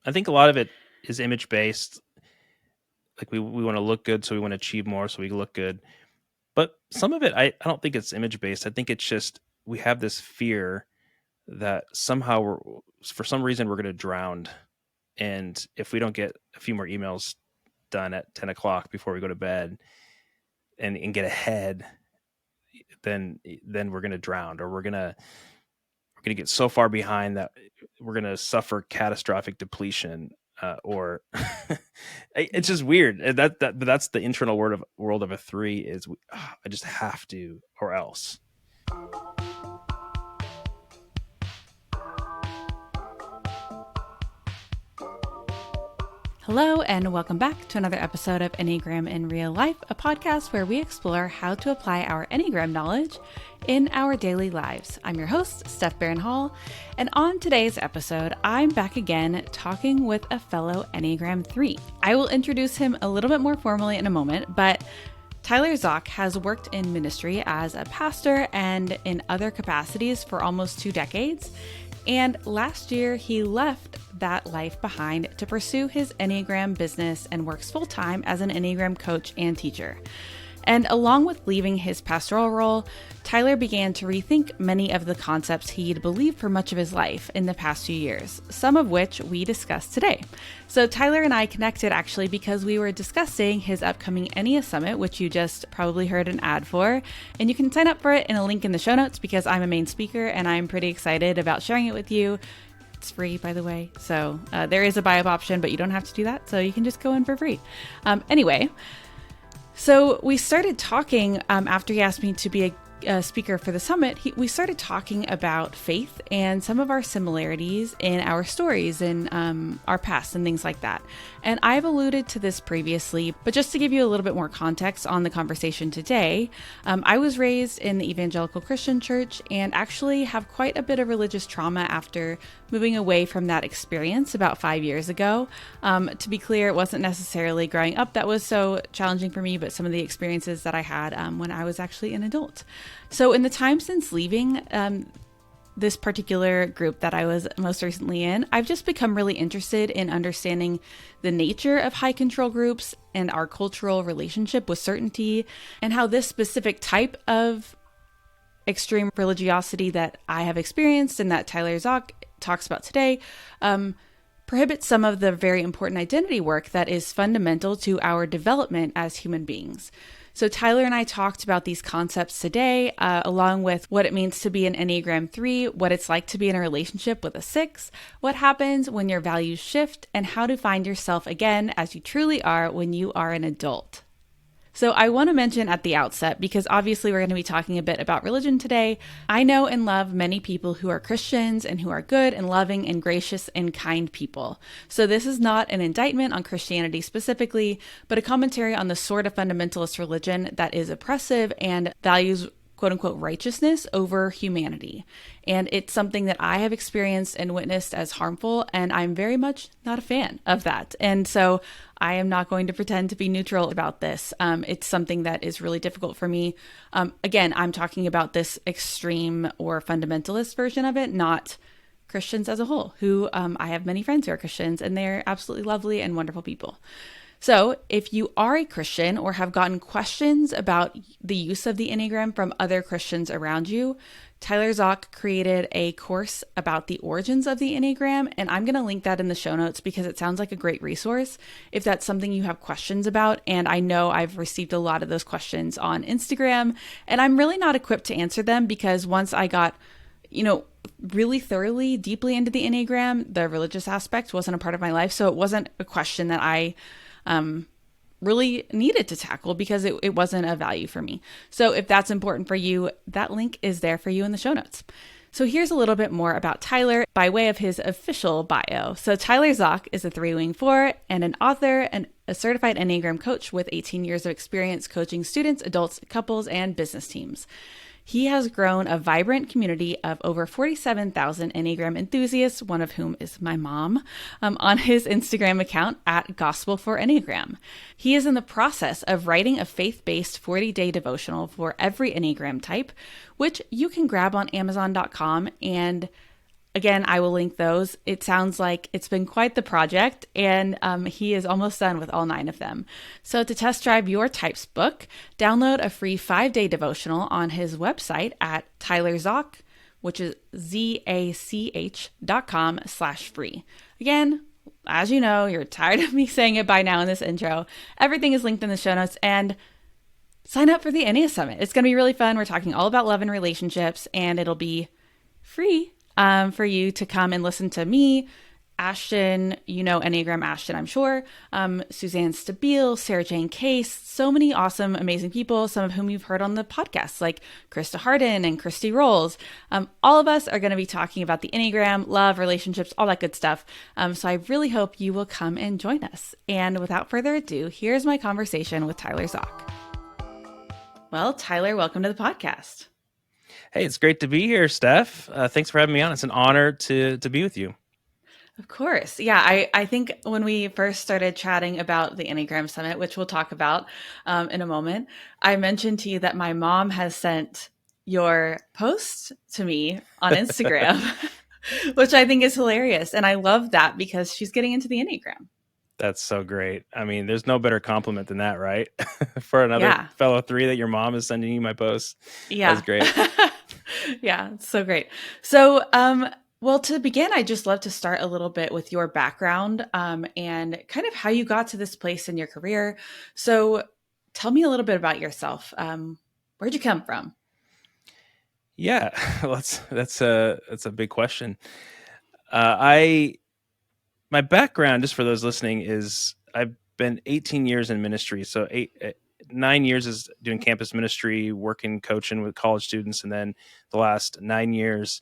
I think a lot of it is image based. Like we want to look good, so we want to achieve more, so we look good. But some of it, I don't think it's image based. I think it's just we have this fear that somehow for some reason we're going to drown, and if we don't get a few more emails done at 10 o'clock before we go to bed and get ahead, then we're going to drown, or we're going to get so far behind that we're going to suffer catastrophic depletion, or it's just weird. That's the internal world of a 3 is I just have to, or else. Hello, and welcome back to another episode of Enneagram in Real Life, a podcast where we explore how to apply our Enneagram knowledge in our daily lives. I'm your host, Steph Hall, and on today's episode, I'm back again talking with a fellow Enneagram 3. I will introduce him a little bit more formally in a moment, but Tyler Zock has worked in ministry as a pastor and in other capacities for almost 2 decades. And last year, he left that life behind to pursue his Enneagram business and works full-time as an Enneagram coach and teacher. And along with leaving his pastoral role, Tyler began to rethink many of the concepts he'd believed for much of his life in the past few years, some of which we discussed today. So Tyler and I connected actually because we were discussing his upcoming EnneaSummit, which you just probably heard an ad for, and you can sign up for it in a link in the show notes because I'm a main speaker and I'm pretty excited about sharing it with you. It's free, by the way. So there is a buy-up option, but you don't have to do that. So you can just go in for free. Anyway, so we started talking after he asked me to be a speaker for the summit. We started talking about faith and some of our similarities in our stories and our past and things like that. And I've alluded to this previously, but just to give you a little bit more context on the conversation today, I was raised in the evangelical Christian church and actually have quite a bit of religious trauma after moving away from that experience about 5 years ago. To be clear, it wasn't necessarily growing up that was so challenging for me, but some of the experiences that I had when I was actually an adult. So in the time since leaving this particular group that I was most recently in, I've just become really interested in understanding the nature of high control groups and our cultural relationship with certainty, and how this specific type of extreme religiosity that I have experienced and that Tyler Zock talks about today prohibits some of the very important identity work that is fundamental to our development as human beings. So Tyler and I talked about these concepts today, along with what it means to be an Enneagram 3, what it's like to be in a relationship with a 6, what happens when your values shift, and how to find yourself again as you truly are when you are an adult. So I want to mention at the outset, because obviously we're going to be talking a bit about religion today, I know and love many people who are Christians and who are good and loving and gracious and kind people. So this is not an indictment on Christianity specifically, but a commentary on the sort of fundamentalist religion that is oppressive and values quote unquote righteousness over humanity. And it's something that I have experienced and witnessed as harmful, and I'm very much not a fan of that. And so I am not going to pretend to be neutral about this. It's something that is really difficult for me. Again, I'm talking about this extreme or fundamentalist version of it, not Christians as a whole, who I have many friends who are Christians, and they're absolutely lovely and wonderful people. So if you are a Christian or have gotten questions about the use of the Enneagram from other Christians around you, Tyler Zock created a course about the origins of the Enneagram, and I'm going to link that in the show notes because it sounds like a great resource if that's something you have questions about. And I know I've received a lot of those questions on Instagram, and I'm really not equipped to answer them because once I got, really thoroughly, deeply into the Enneagram, the religious aspect wasn't a part of my life. So it wasn't a question that I really needed to tackle because it wasn't a value for me. So if that's important for you, that link is there for you in the show notes. So here's a little bit more about Tyler by way of his official bio. So Tyler Zock is a 3-wing 4 and an author and a certified Enneagram coach with 18 years of experience coaching students, adults, couples, and business teams. He has grown a vibrant community of over 47,000 Enneagram enthusiasts, one of whom is my mom, on his Instagram account at Gospel for Enneagram. He is in the process of writing a faith-based 40-day devotional for every Enneagram type, which you can grab on Amazon.com. And Again, I will link those. It sounds like it's been quite the project, and he is almost done with all 9 of them. So, to test drive your types book, download a free 5-day devotional on his website at Tyler Zoch, which is ZACH.com/free. Again, as you know, you're tired of me saying it by now in this intro. Everything is linked in the show notes, and sign up for the EnneaSummit. It's going to be really fun. We're talking all about love and relationships, and it'll be free for you to come and listen to me, Ashton, Enneagram Ashton, I'm sure, Suzanne Stabile, Sarah Jane Case, so many awesome, amazing people, some of whom you've heard on the podcast, like Krista Harden and Christy Rolls. All of us are going to be talking about the Enneagram, love, relationships, all that good stuff. So I really hope you will come and join us. And without further ado, here's my conversation with Tyler Zoch. Well, Tyler, welcome to the podcast. Hey, it's great to be here, Steph. Thanks for having me on. It's an honor to be with you. Of course. Yeah, I think when we first started chatting about the Enneagram Summit, which we'll talk about in a moment, I mentioned to you that my mom has sent your post to me on Instagram, which I think is hilarious. And I love that because she's getting into the Enneagram. That's so great. I mean, there's no better compliment than that, right? For another fellow 3 that your mom is sending you my posts. Yeah. That's great. Yeah, it's so great. So, well, to begin, I'd just love to start a little bit with your background and kind of how you got to this place in your career. So tell me a little bit about yourself. Where'd you come from? Yeah, that's a big question. My background, just for those listening, is I've been 18 years in ministry. So 9 years is doing campus ministry, working, coaching with college students, and then the last 9 years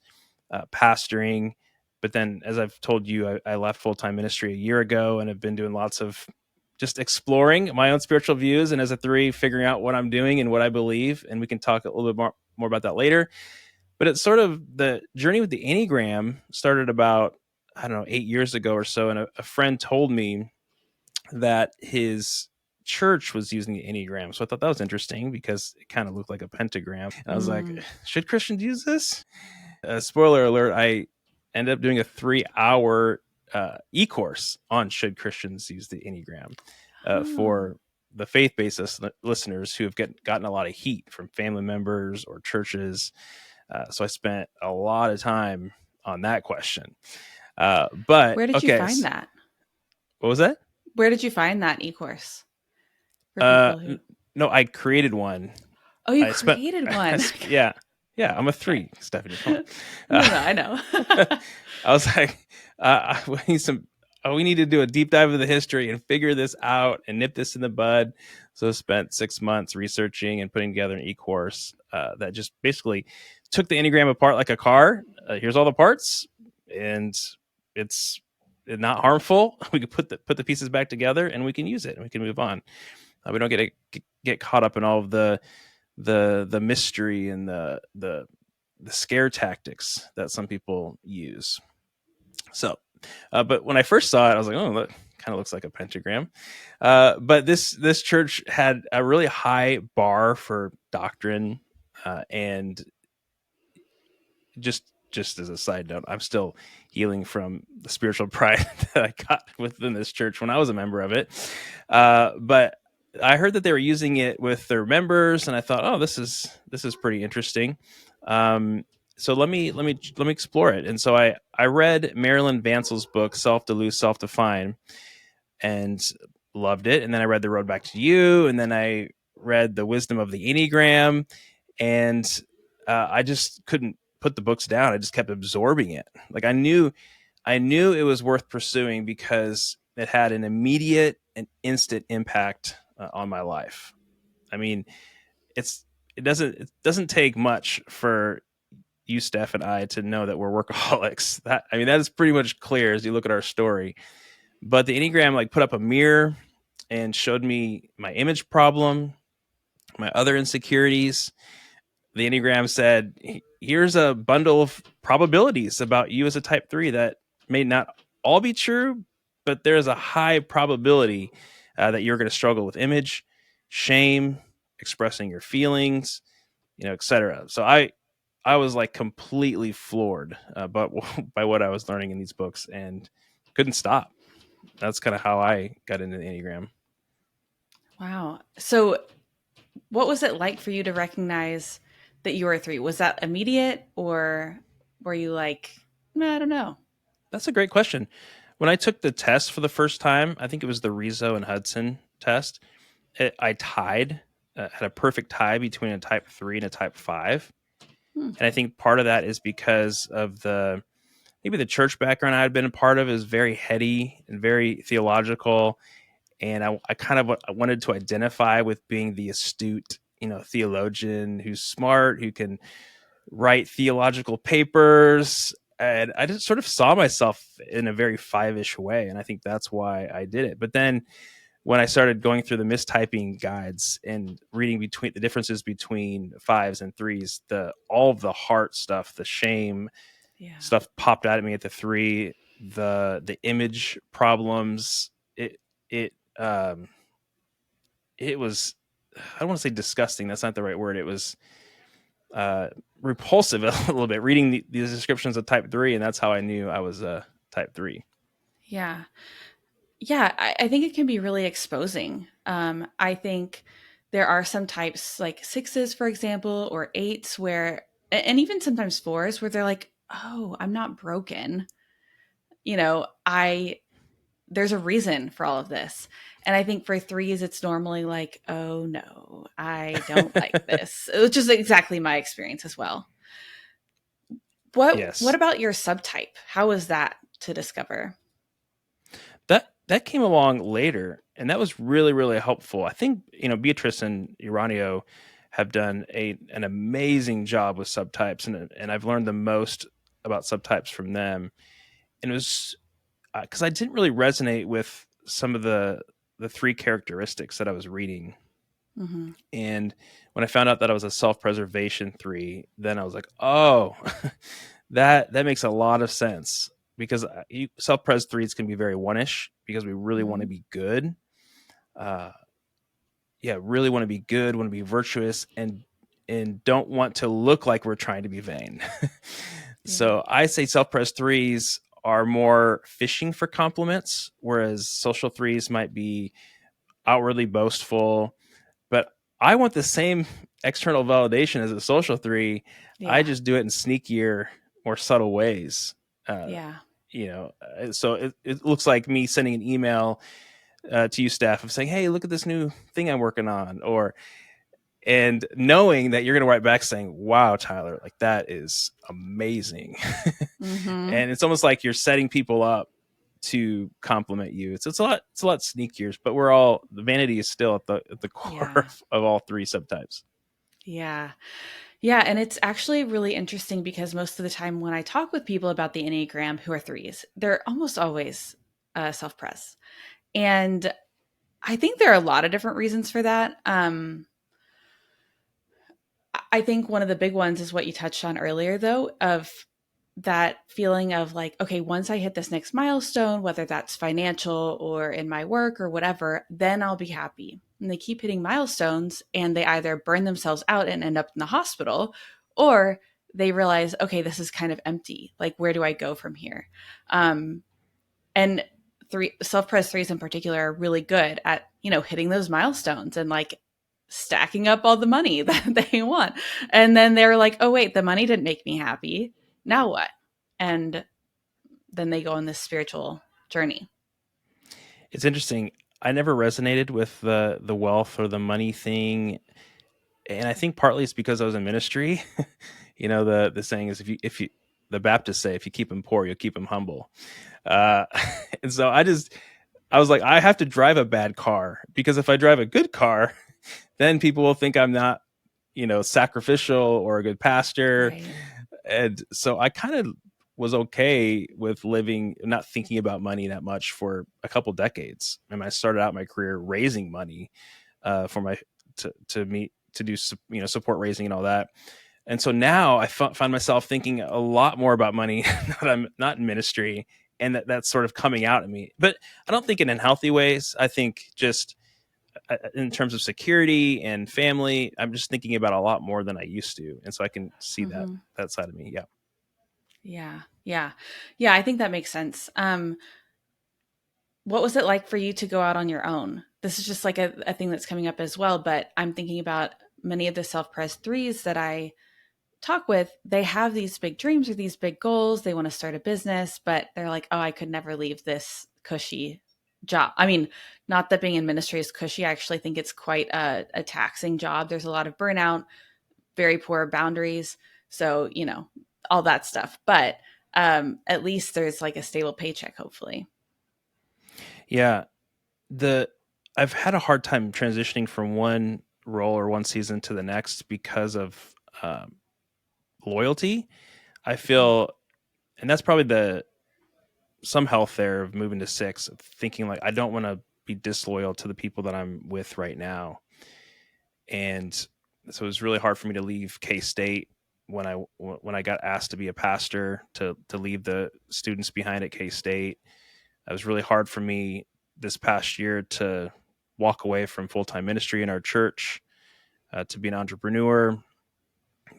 pastoring. But then, as I've told you, I left full-time ministry a year ago and have been doing lots of just exploring my own spiritual views, and as a 3, figuring out what I'm doing and what I believe. And we can talk a little bit more about that later. But it's sort of the journey with the Enneagram started about, 8 years ago or so. And a friend told me that his church was using the Enneagram. So I thought that was interesting because it kind of looked like a pentagram. And I was like, should Christians use this? Spoiler alert, I ended up doing a 3-hour e-course on should Christians use the Enneagram for the faith-based listeners who have gotten a lot of heat from family members or churches. So I spent a lot of time on that question. But where did you find that? What was that? Where did you find that e-course? No, I created one. Oh, you created one. Yeah. I'm a 3, Stephanie. No, I know. I was like, we need to do a deep dive of the history and figure this out and nip this in the bud. So I spent 6 months researching and putting together an e-course that just basically took the Enneagram apart like a car. Here's all the parts, and it's not harmful. We can put the pieces back together, and we can use it, and we can move on. We don't get caught up in all of the mystery and the scare tactics that some people use. So, but when I first saw it, I was like, oh, that kind of looks like a pentagram. But this church had a really high bar for doctrine, and just as a side note, I'm still healing from the spiritual pride that I got within this church when I was a member of it. But I heard that they were using it with their members, and I thought, oh, this is pretty interesting. So let me explore it. And so I read Marilyn Vancel's book, Self-Delude, Self-Define, and loved it. And then I read The Road Back to You, and then I read The Wisdom of the Enneagram, and I just couldn't put the books down. I just kept absorbing it. Like I knew it was worth pursuing because it had an immediate and instant impact on my life. I mean, it doesn't take much for you, Steph, and I to know that we're workaholics. That is pretty much clear as you look at our story. But the Enneagram put up a mirror and showed me my image problem, my other insecurities. The Enneagram said, here's a bundle of probabilities about you as a type 3 that may not all be true, but there's a high probability that you're going to struggle with image, shame, expressing your feelings, etc. So I I was like completely floored, but by what I was learning in these books, and couldn't stop. That's kind of how I got into the Enneagram. Wow. So, what was it like for you to recognize that you were a 3? Was that immediate, or were you like, I don't know? That's a great question. When I took the test for the first time, I think it was the Rizzo and Hudson test. I tied, had a perfect tie between a type 3 and a type 5. Hmm. And I think part of that is because of maybe the church background I had been a part of is very heady and very theological. And I kind of wanted to identify with being the astute, theologian who's smart, who can write theological papers. And I just sort of saw myself in a very 5-ish way. And I think that's why I did it. But then when I started going through the mistyping guides and reading between the differences between 5s and 3s, all of the heart stuff, the shame Yeah. stuff popped out at me at the 3, the image problems. It it was, I don't want to say disgusting. That's not the right word. It was repulsive a little bit reading these descriptions of type 3, and that's how I knew I was a type 3. Yeah. Yeah. I think it can be really exposing. I think there are some types like 6s, for example, or 8s where, and even sometimes 4s where they're like, oh, I'm not broken. There's a reason for all of this. And I think for 3s, it's normally like, oh no, I don't like this, which is exactly my experience as well. What Yes. about your subtype? How was that to discover? That came along later, and that was really, really helpful. I think, Beatrice and Uranio have done an amazing job with subtypes, and I've learned the most about subtypes from them. And it was because I didn't really resonate with some of the 3 characteristics that I was reading. Mm-hmm. And when I found out that I was a self-preservation 3, then I was like, oh, that makes a lot of sense, because self-pres 3s can be very one-ish because we really want Mm-hmm. to be good. Uh, yeah, really want to be good, want to be virtuous, and don't want to look like we're trying to be vain. Yeah. So I say self-pres 3s are more fishing for compliments, whereas social 3s might be outwardly boastful. But I want the same external validation as a social 3. I Yeah. just do it in sneakier, more subtle ways. Uh, Yeah. so it looks like me sending an email to you, Steph, of saying, "Hey, look at this new thing I'm working on," and knowing that you're going to write back saying, "Wow, Tyler, like that is amazing." Mm-hmm. And it's almost like you're setting people up to compliment you. It's a lot sneakier, but the vanity is still at the core Yeah. of all 3 subtypes. Yeah. Yeah. And it's actually really interesting because most of the time when I talk with people about the Enneagram who are 3s, they're almost always self pres. And I think there are a lot of different reasons for that. I think one of the big ones is what you touched on earlier, though, of that feeling of like, okay, once I hit this next milestone, whether that's financial or in my work or whatever, then I'll be happy. And they keep hitting milestones and they either burn themselves out and end up in the hospital, or they realize, okay, this is kind of empty. Like, where do I go from here? And self-pres 3s in particular are really good at, hitting those milestones and like stacking up all the money that they want. And then they're like, oh wait, the money didn't make me happy. Now what? And then they go on this spiritual journey. It's interesting. I never resonated with the wealth or the money thing, and I think partly it's because I was in ministry. The saying is, if you the Baptists say, if you keep him poor, you'll keep him humble. Uh, and so I was like, I have to drive a bad car, because if I drive a good car, then people will think I'm not, sacrificial or a good pastor. Right. And so I kind of was okay with living, not thinking about money that much for a couple decades. And I started out my career raising money for my to meet to do support raising and all that. And so now I find myself thinking a lot more about money that I'm not in ministry, and that's sort of coming out at me. But I don't think in unhealthy ways. I think just in terms of security and family, I'm just thinking about a lot more than I used to, and so I can see Hmm. that side of me. Yeah. Yeah. Yeah. Yeah. I think that makes sense. What was it like for you to go out on your own? This is just like a thing that's coming up as well, but I'm thinking about many of the self-pres threes that I talk with. They have these big dreams or these big goals. They want to start a business, but they're like, oh, I could never leave this cushy job. I mean, not that being in ministry is cushy. I actually think it's quite a taxing job. There's a lot of burnout, very poor boundaries. So, all that stuff. But at least there's like a stable paycheck, hopefully. Yeah. The I've had a hard time transitioning from one role or one season to the next because of um, loyalty. I feel, and that's probably the some health there of moving to six, of thinking like I don't want to be disloyal to the people that I'm with right now, and so it was really hard for me to leave K State when I got asked to be a pastor to leave the students behind at K State. It was really hard for me this past year to walk away from full time ministry in our church to be an entrepreneur.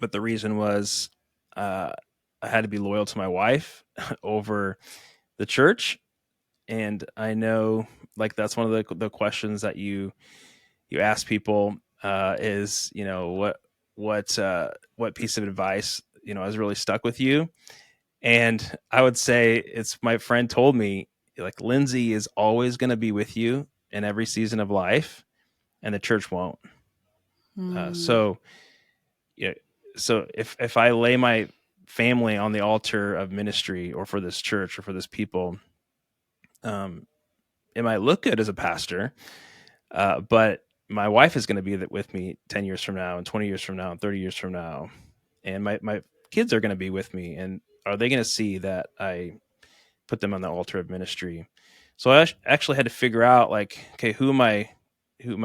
But the reason was uh, I had to be loyal to my wife over the church, and I know like that's one of the questions that you ask people is what piece of advice has really stuck with you. And I would say it's my friend told me, like, Lindsay is always going to be with you in every season of life, and the church won't. Hmm. So, yeah, so if I lay my family on the altar of ministry, or for this church, or for this people, um, it might look good as a pastor, but my wife is going to be with me 10 years from now, and 20 years from now, and 30 years from now, and my kids are going to be with me, and are they going to see that I put them on the altar of ministry? So I actually had to figure out, like, okay, who am I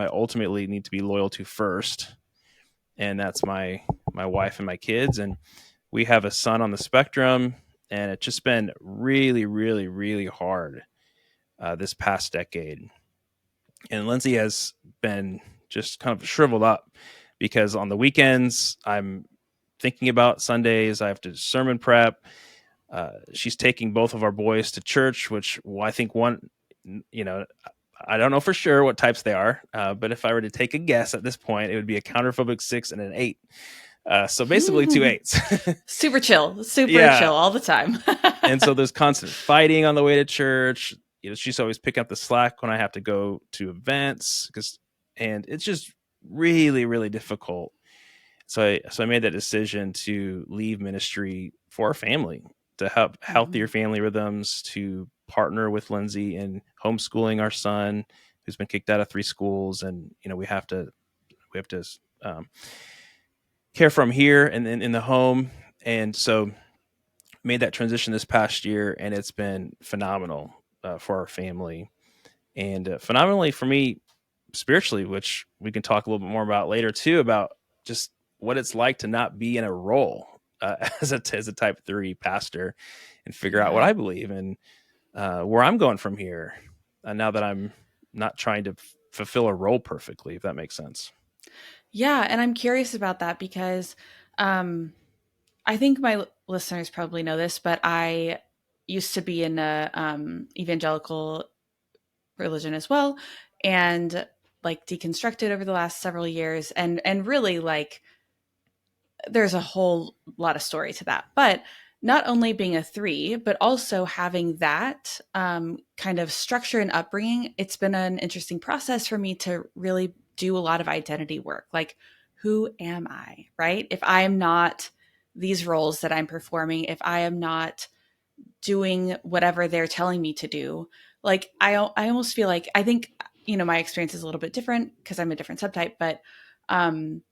ultimately need to be loyal to first, and that's my wife and my kids. And we have a son on the spectrum, and it's just been really, really, really hard this past decade. And Lindsay has been just kind of shriveled up because on the weekends I'm thinking about Sundays. I have to sermon prep. She's taking both of our boys to church, which, well, I think one, you know, I don't know for sure what types they are, but if I were to take a guess at this point, it would be a counterphobic 6 and an 8. So basically two eights. Super Yeah. chill all the time. And so there's constant fighting on the way to church. She's always picking up the slack when I have to go to events, and it's just really, really difficult. So I made that decision to leave ministry for our family, to have healthier Mhm. family rhythms, to partner with Lindsay in homeschooling our son, who's been kicked out of 3 schools, and we have to um, care for him here and in the home. And so made that transition this past year, and it's been phenomenal for our family, and phenomenally for me spiritually, which we can talk a little bit more about later too, about just what it's like to not be in a role as a type 3 pastor, and figure out what Yeah. I believe, and where I'm going from here, now that I'm not trying to fulfill a role perfectly, if that makes sense. Yeah, and I'm curious about that because um I think my listeners probably know this, but I used to be in a evangelical religion as well, and like deconstructed over the last several years, and really like there's a whole lot of story to that. But not only being a 3, but also having that kind of structure and upbringing, it's been an interesting process for me to really do a lot of identity work. Like, who am I, right? If I am not these roles that I'm performing, if I am not doing whatever they're telling me to do, like I almost feel like, I think, my experience is a little bit different because I'm a different subtype, but um,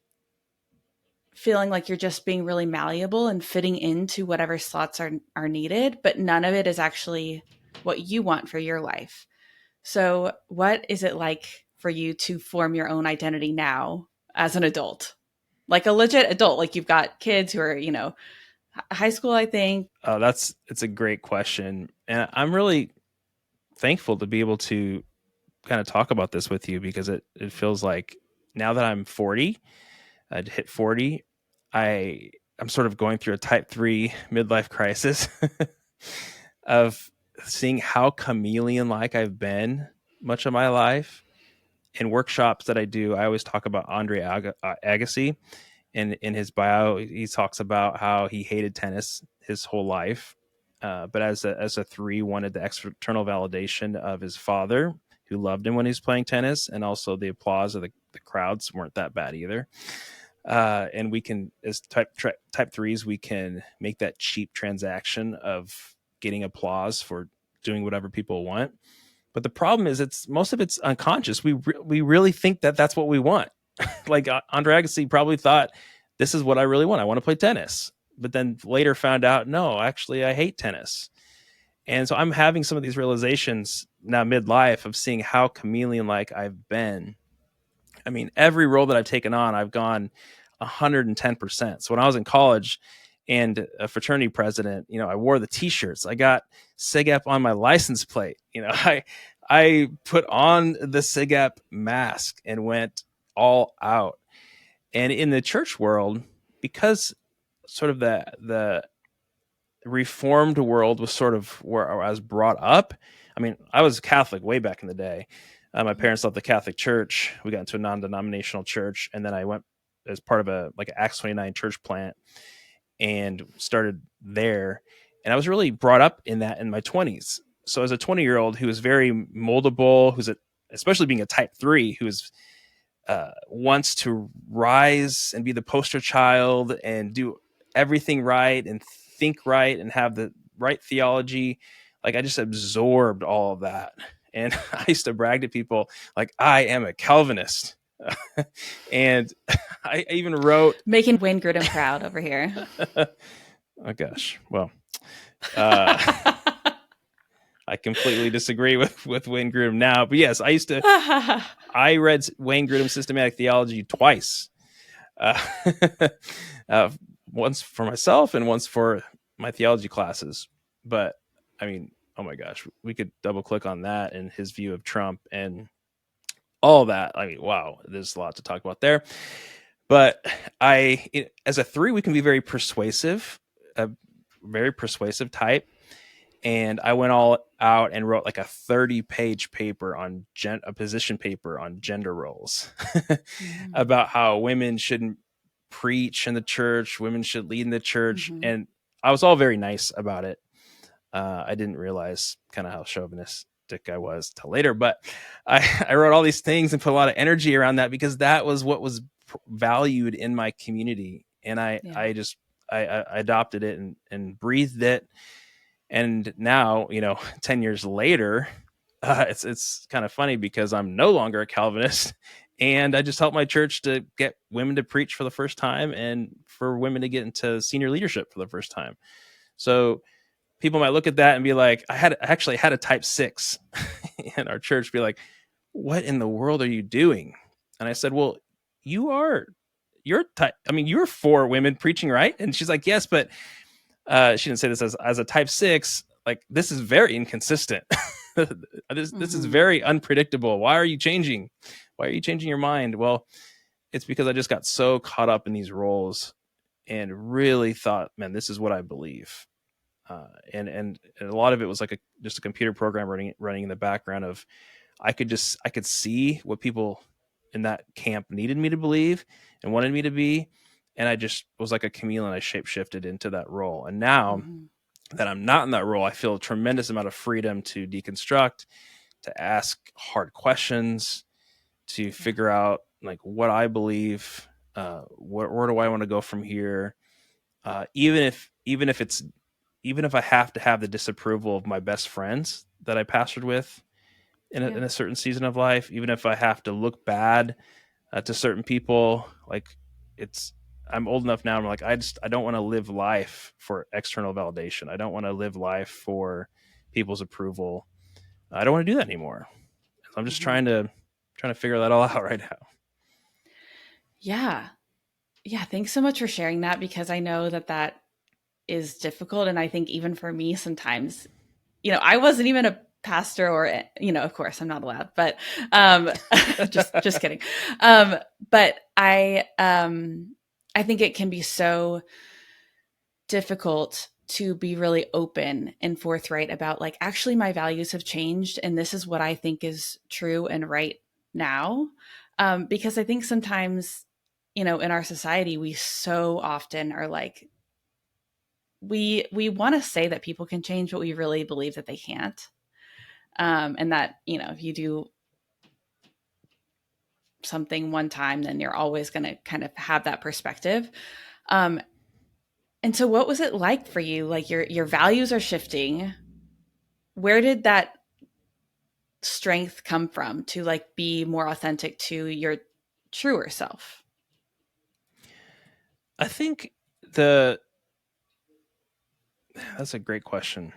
feeling like you're just being really malleable and fitting into whatever slots are needed, but none of it is actually what you want for your life. So, what is it like for you to form your own identity now as an adult? Like a legit adult, like you've got kids who are, high school, I think. It's a great question, and I'm really thankful to be able to kind of talk about this with you because it feels like now that I'm 40, I'd hit 40, I'm sort of going through a type 3 midlife crisis of seeing how chameleon like I've been much of my life. In workshops that I do, I always talk about Agassi. And in his bio, he talks about how he hated tennis his whole life, but as a 3, wanted the external validation of his father, who loved him when he was playing tennis, and also the applause of the crowds weren't that bad either. And we can, as type threes, we can make that cheap transaction of getting applause for doing whatever people want. But the problem is, most of it's unconscious. We really think that that's what we want. Like Andre Agassi probably thought, this is what I really want. I want to play tennis. But then later found out, no, actually, I hate tennis. And so I'm having some of these realizations now midlife of seeing how chameleon like I've been. I mean, every role that I've taken on, I've gone 110%. So when I was in college and a fraternity president, I wore the t-shirts. I got SIGEP on my license plate. I put on the SIGEP mask and went all out. And in the church world, because sort of the reformed world was sort of where I was brought up. I mean, I was Catholic way back in the day. My parents left the Catholic Church. We got into a non-denominational church, and then I went as part of an Acts 29 church plant and started there. And I was really brought up in that in my 20s. So as a 20-year-old who was very moldable, especially being a type 3, who is wants to rise and be the poster child and do everything right and think right and have the right theology. Like I just absorbed all of that. And I used to brag to people like, I am a Calvinist. And I even wrote, making Wayne Grudem proud over here. Oh gosh. Well, I completely disagree with Wayne Grudem now, but yes, I read Wayne Grudem's Systematic Theology twice, once for myself and once for my theology classes. But I mean, oh my gosh, we could double click on that and his view of Trump and all that. I mean, wow, there's a lot to talk about there. But as a 3, we can be very persuasive, a very persuasive type. And I went all out and wrote like a 30-page paper on a position paper on gender roles about how women shouldn't preach in the church, women should lead in the church. Mm-hmm. And I was all very nice about it. I didn't realize kind of how chauvinistic I was till later, but I wrote all these things and put a lot of energy around that because that was what was valued in my community. And I adopted it and breathed it. And now, 10 years later, it's kind of funny because I'm no longer a Calvinist, and I just helped my church to get women to preach for the first time and for women to get into senior leadership for the first time. So people might look at that and be like, I actually had a type 6 in our church, be like, what in the world are you doing? And I said, well, you're type. I mean, you're for women preaching, right? And she's like, yes, but she didn't say this as a type 6. Like, this is very inconsistent. This is very unpredictable. Why are you changing? Why are you changing your mind? Well, it's because I just got so caught up in these roles and really thought, man, this is what I believe. And a lot of it was like just a computer program running in the background of, I could see what people in that camp needed me to believe and wanted me to be. And I just was like a chameleon. I shapeshifted into that role. And now that I'm not in that role, I feel a tremendous amount of freedom to deconstruct, to ask hard questions, to figure out like what I believe, where do I want to go from here? Even if I have to have the disapproval of my best friends that I pastored with in a certain season of life, even if I have to look bad to certain people, like I'm old enough now. I'm like, I don't want to live life for external validation. I don't want to live life for people's approval. I don't want to do that anymore. I'm just trying to figure that all out right now. Yeah. Thanks so much for sharing that, because I know that is difficult. And I think even for me, sometimes, I wasn't even a pastor or, of course I'm not allowed, but just kidding. But I think it can be so difficult to be really open and forthright about, like, actually my values have changed and this is what I think is true and right now. Because I think sometimes, in our society, we so often are like, we want to say that people can change, but we really believe that they can't. And that, if you do something one time, then you're always going to kind of have that perspective. Um, and so what was it like for you? Like, your values are shifting. Where did that strength come from to, like, be more authentic to your truer self? I think the that's a great question.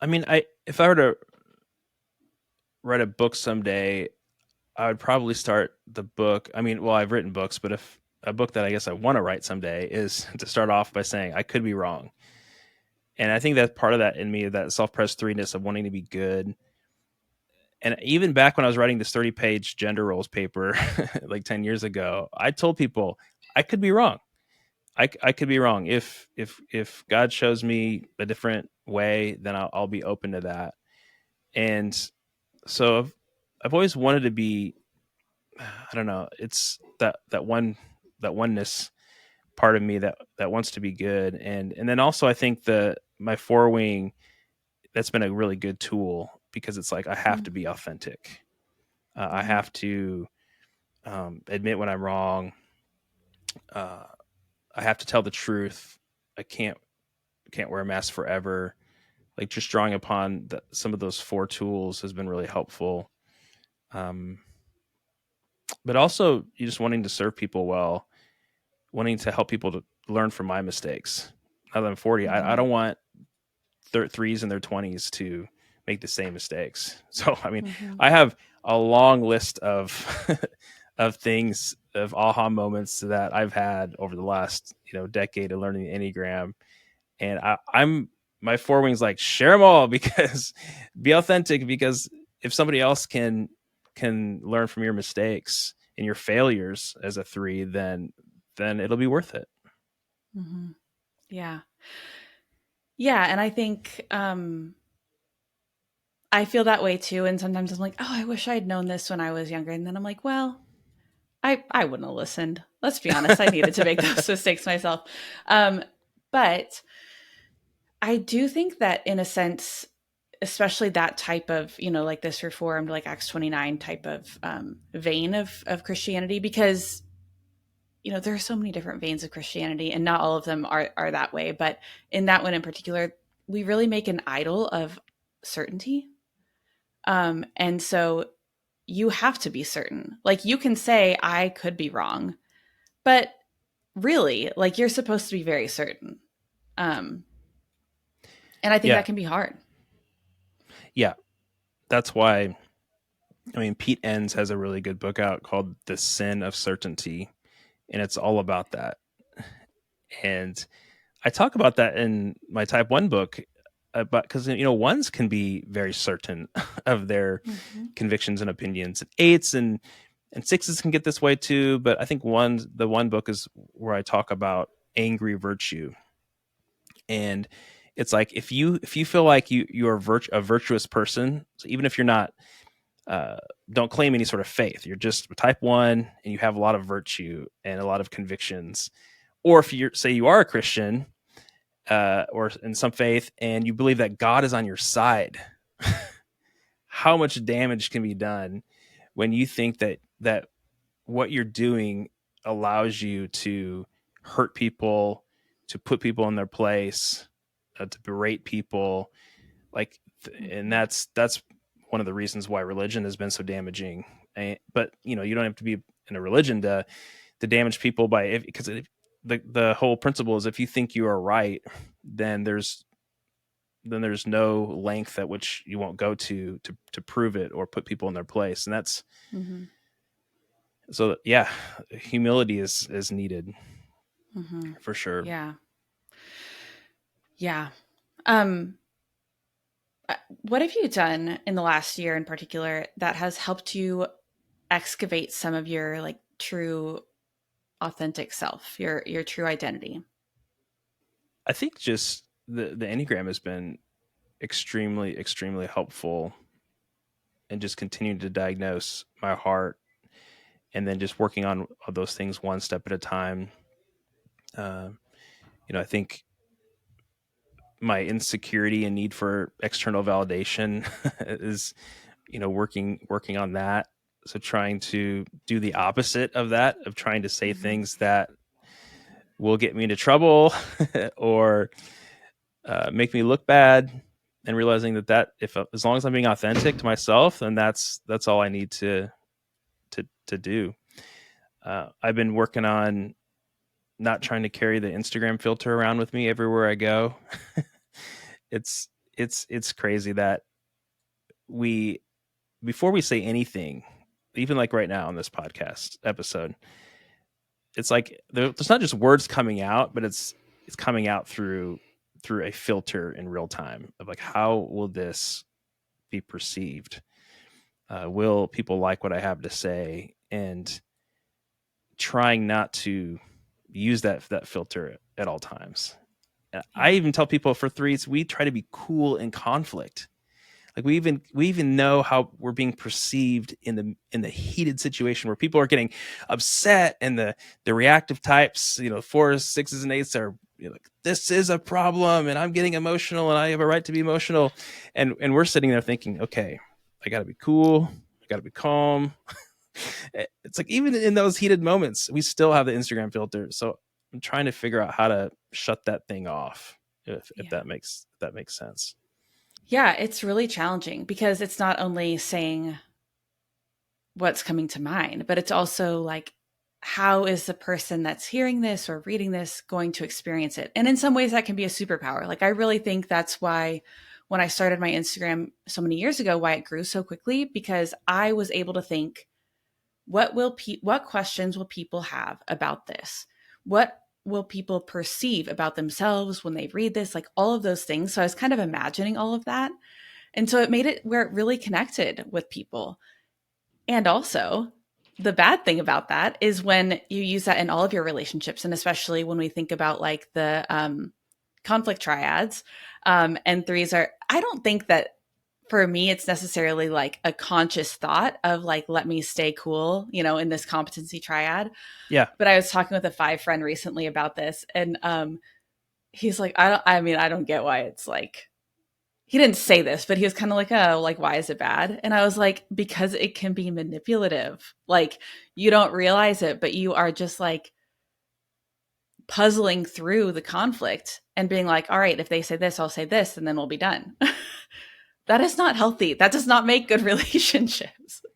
I mean, I if I were to write a book someday, I would probably start the book. I mean, well, I've written books, but if a book that I guess I want to write someday is to start off by saying I could be wrong. And I think that's part of that in me, that self-pres-3ness of wanting to be good. And even back when I was writing this 30-page gender roles paper like 10 years ago, I told people I could be wrong. I could be wrong. If God shows me a different way, then I'll be open to that. And so I've always wanted to be, I don't know, it's that oneness part of me that wants to be good. And then also I think my forewing, that's been a really good tool, because it's like I have to be authentic. I Mm-hmm. have to admit when I'm wrong. I have to tell the truth. I can't wear a mask forever. Like, just drawing upon some of those four tools has been really helpful. Um, but also, you just wanting to serve people well, wanting to help people to learn from my mistakes. Now that I'm 40, I Mm-hmm. don't want threes in their 20s to make the same mistakes. So, I mean, Mm-hmm. I have a long list of of things, of aha moments that I've had over the last decade of learning the Enneagram, and I'm my four wings like share them all, because be authentic, because if somebody else can learn from your mistakes and your failures as a three, then it'll be worth it. Mm-hmm. Yeah. Yeah. And I think, I feel that way too. And sometimes I'm like, oh, I wish I'd known this when I was younger. And then I'm like, well, I wouldn't have listened. Let's be honest. I needed to make those mistakes myself. Um, but I do think that, in a sense, especially that type of, like this reformed, like Acts 29 type of vein of Christianity, because, there are so many different veins of Christianity and not all of them are that way. But in that one in particular, we really make an idol of certainty. And so you have to be certain. Like, you can say, I could be wrong, but really, like, you're supposed to be very certain. Um, and I think Yeah, that can be hard. yeah. That's why, I mean, Pete Enns has a really good book out called The Sin of Certainty, and it's all about that. And I talk about that in my type 1 book, but because ones can be very certain of their Mm-hmm. convictions and opinions. Eights and sixes can get this way too, but I think the one book is where I talk about angry virtue. And it's like, if you feel like you're a virtuous person, so even if you're not, uh, don't claim any sort of faith, you're just type 1 and you have a lot of virtue and a lot of convictions. Or if you say you are a Christian, or in some faith, and you believe that God is on your side, how much damage can be done when you think that what you're doing allows you to hurt people, to put people in their place, to berate people, like, and Mm-hmm. that's one of the reasons why religion has been so damaging. But you don't have to be in a religion to damage people because the whole principle is, if you think you are right, then there's no length at which you won't go to prove it or put people in their place. And that's Mm-hmm. so, yeah, humility is needed Mm-hmm. for sure. Yeah. Yeah. Um, What have you done in the last year in particular that has helped you excavate some of your like true authentic self, your true identity? I think just the Enneagram has been extremely helpful in just continuing to diagnose my heart, and then just working on those things one step at a time. Uh, I think my insecurity and need for external validation is, working on that. So trying to do the opposite of that, of trying to say Mm-hmm. things that will get me into trouble or make me look bad, and realizing that if as long as I'm being authentic to myself, then that's all I need to do. I've been working on not trying to carry the Instagram filter around with me everywhere I go. it's it's crazy that we before we say anything, even like right now on this podcast episode, it's like there's not just words coming out, but it's coming out through a filter in real time of like, how will this be perceived? Will people like what I have to say? And trying not to use that filter at all times. I Yeah. even tell people for threes, we try to be cool in conflict. Like we even know how we're being perceived in the heated situation where people are getting upset, and the reactive types, fours, sixes, and eights are, like, this is a problem, and I'm getting emotional, and I have a right to be emotional, and we're sitting there thinking, okay, I got to be cool, I got to be calm. It's like even in those heated moments, we still have the Instagram filter. So I'm trying to figure out how to shut that thing off, if Yeah. that makes sense. Yeah, it's really challenging because it's not only saying what's coming to mind, but it's also like, how is the person that's hearing this or reading this going to experience it? And in some ways, that can be a superpower. Like, I really think that's why when I started my Instagram so many years ago, why it grew so quickly, because I was able to think, what questions will people have about this? What will people perceive about themselves when they read this? Like all of those things. So I was kind of imagining all of that. And so it made it where it really connected with people. And also, the bad thing about that is when you use that in all of your relationships, and especially when we think about like the conflict triads, and threes are, I don't think that for me, it's necessarily like a conscious thought of like, let me stay cool, in this competency triad. Yeah. But I was talking with a five friend recently about this, and he's like, I don't get why it's like, he didn't say this, but he was kind of like, oh, like, why is it bad? And I was like, because it can be manipulative. Like, you don't realize it, but you are just like puzzling through the conflict and being like, all right, if they say this, I'll say this, and then we'll be done. That is not healthy. That does not make good relationships. Uh,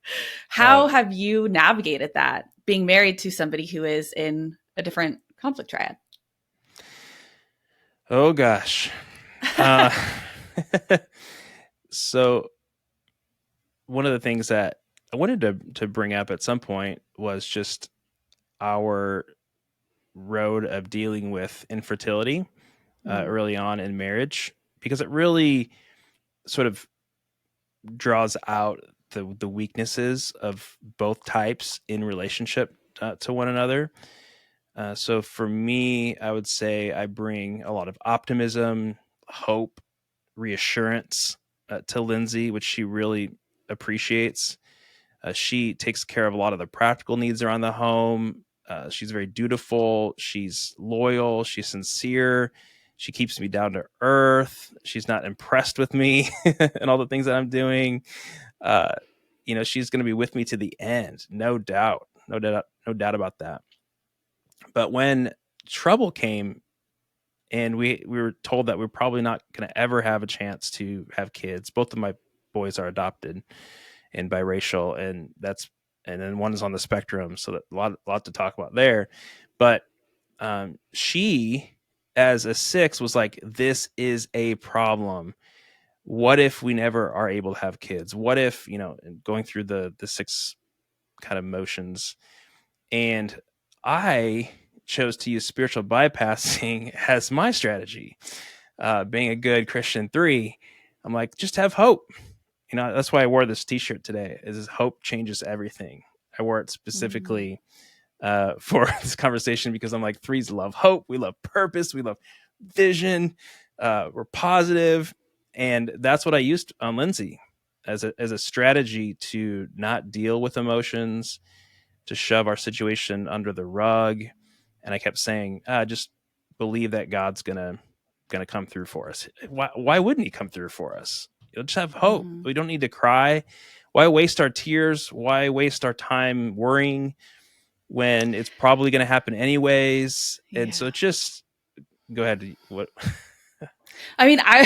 How have you navigated that being married to somebody who is in a different conflict triad? oh gosh. Uh, so one of the things that I wanted to bring up at some point was just our road of dealing with infertility Mm, early on in marriage, because it really sort of draws out the weaknesses of both types in relationship to one another. So for me, I would say I bring a lot of optimism, hope, reassurance to Lindsay, which she really appreciates. She takes care of a lot of the practical needs around the home. She's very dutiful. She's loyal. She's sincere. She keeps me down to earth. She's not impressed with me and all the things that I'm doing. Uh, she's going to be with me to the end, no doubt, no doubt about that. But when trouble came, and we were told that we're probably not going to ever have a chance to have kids. Both of my boys are adopted and biracial, and then one is on the spectrum, so that a lot to talk about there. But she, as a six, was like, this is a problem. What if we never are able to have kids? What if, going through the six kind of motions, and I chose to use spiritual bypassing as my strategy, being a good Christian three. I'm like, just have hope. That's why I wore this t-shirt today, is hope changes everything. I wore it Mm-hmm. specifically for this conversation because I'm like, threes love hope. We love purpose. We love vision. We're positive. And that's what I used on Lindsay as a strategy to not deal with emotions, to shove our situation under the rug. And I kept saying, just believe that God's gonna come through for us. Why wouldn't He come through for us? Just have hope. Mm-hmm. We don't need to cry. Why waste our tears? Why waste our time worrying when it's probably going to happen anyways? And so Yeah. it's just go ahead. What? I mean, I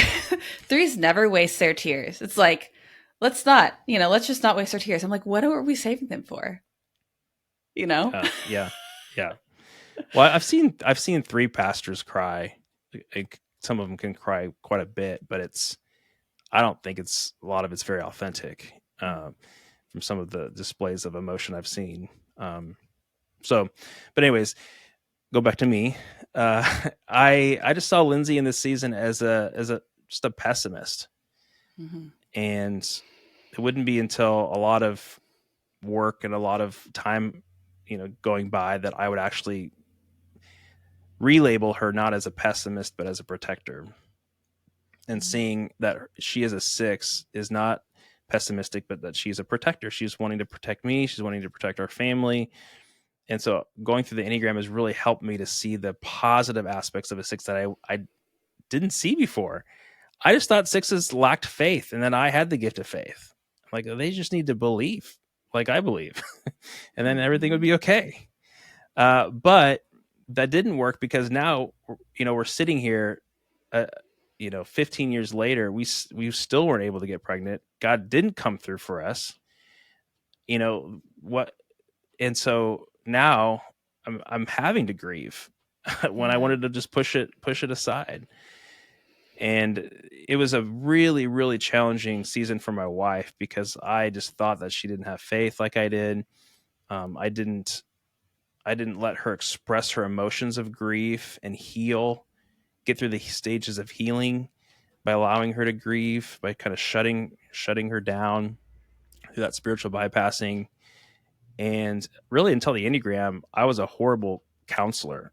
threes never waste their tears. It's like, let's just not waste our tears. I'm like, what are we saving them for? You know? Yeah, yeah. Well, I've seen three pastors cry. Some of them can cry quite a bit, but I don't think it's a lot of it's very authentic from some of the displays of emotion I've seen. So, but anyways, go back to me. I just saw Lindsay in this season as a just a pessimist, Mm-hmm. and it wouldn't be until a lot of work and a lot of time, going by, that I would actually relabel her not as a pessimist but as a protector, and seeing that she is a six is not pessimistic, but that she's a protector. She's wanting to protect me. She's wanting to protect our family. And so going through the Enneagram has really helped me to see the positive aspects of a six that I didn't see before. I just thought sixes lacked faith, and then I had the gift of faith. Like, they just need to believe, like I believe, and then everything would Mm-hmm. be okay. But that didn't work because now, we're sitting here, 15 years later, we still weren't able to get pregnant. God didn't come through for us. What? And so now I'm having to grieve when I Yeah. wanted to just push it aside. And it was a really, really challenging season for my wife because I just thought that she didn't have faith like I did. I didn't let her express her emotions of grief and get through the stages of healing by allowing her to grieve, by kind of shutting her down through that spiritual bypassing. And really, until the Enneagram, I was a horrible counselor.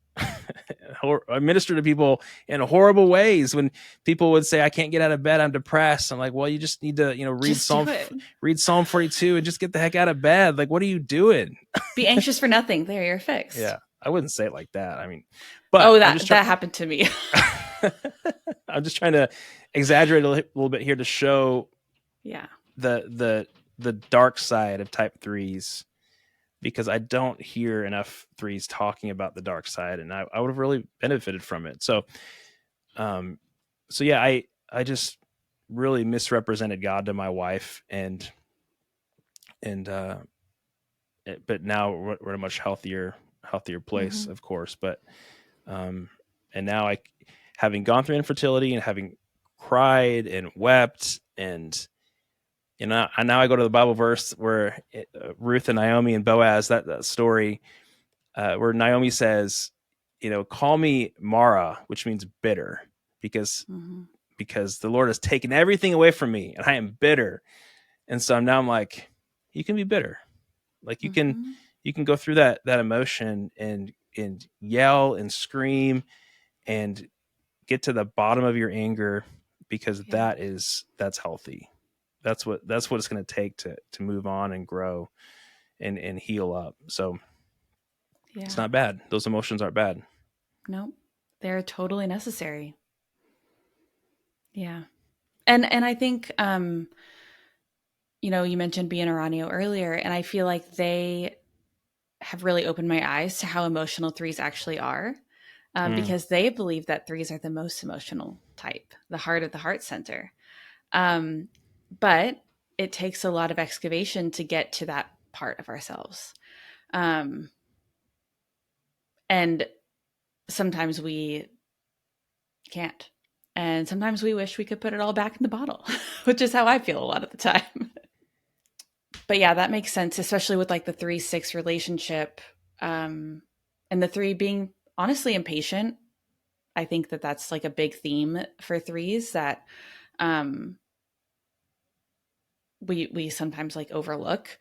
I minister to people in horrible ways. When people would say, "I can't get out of bed, I'm depressed," I'm like, "Well, you just need to, Just do it. read Psalm 42 and just get the heck out of bed. Like, what are you doing?" Be anxious for nothing. There, you're fixed. Yeah, I wouldn't say it like that. I mean, but Oh, I'm that just trying. that happened to me. I'm just trying to exaggerate a little bit here to show Yeah. the dark side of type threes, because I don't hear enough threes talking about the dark side, and I would have really benefited from it. Um, so yeah, I just really misrepresented God to my wife, and but now we're in a much healthier place, Mm-hmm. of course. But um, and now having gone through infertility and having cried and wept, and and now I go to the Bible verse where Ruth and Naomi and Boaz, that story, where Naomi says, "Call me Mara," which means bitter, because Mm-hmm. the Lord has taken everything away from me, and I am bitter. And so now I'm like, you can be bitter, like Mm-hmm. you can go through that emotion and yell and scream and get to the bottom of your anger, because Yeah. that's healthy. That's what it's going to take to move on and grow and heal up. So it's Yeah. not bad. Those emotions aren't bad. No, they're totally necessary. Yeah. And I think you mentioned being Aranio earlier, and I feel like they have really opened my eyes to how emotional threes actually are. Mm, Because they believe that threes are the most emotional type, the heart of the heart center. Um, but it takes a lot of excavation to get to that part of ourselves. Um, and sometimes we can't. And sometimes we wish we could put it all back in the bottle, which is how I feel a lot of the time. But yeah, that makes sense, especially with like the 3-6 relationship. And the three being honestly impatient. I think that that's like a big theme for threes, that um, we sometimes like overlook.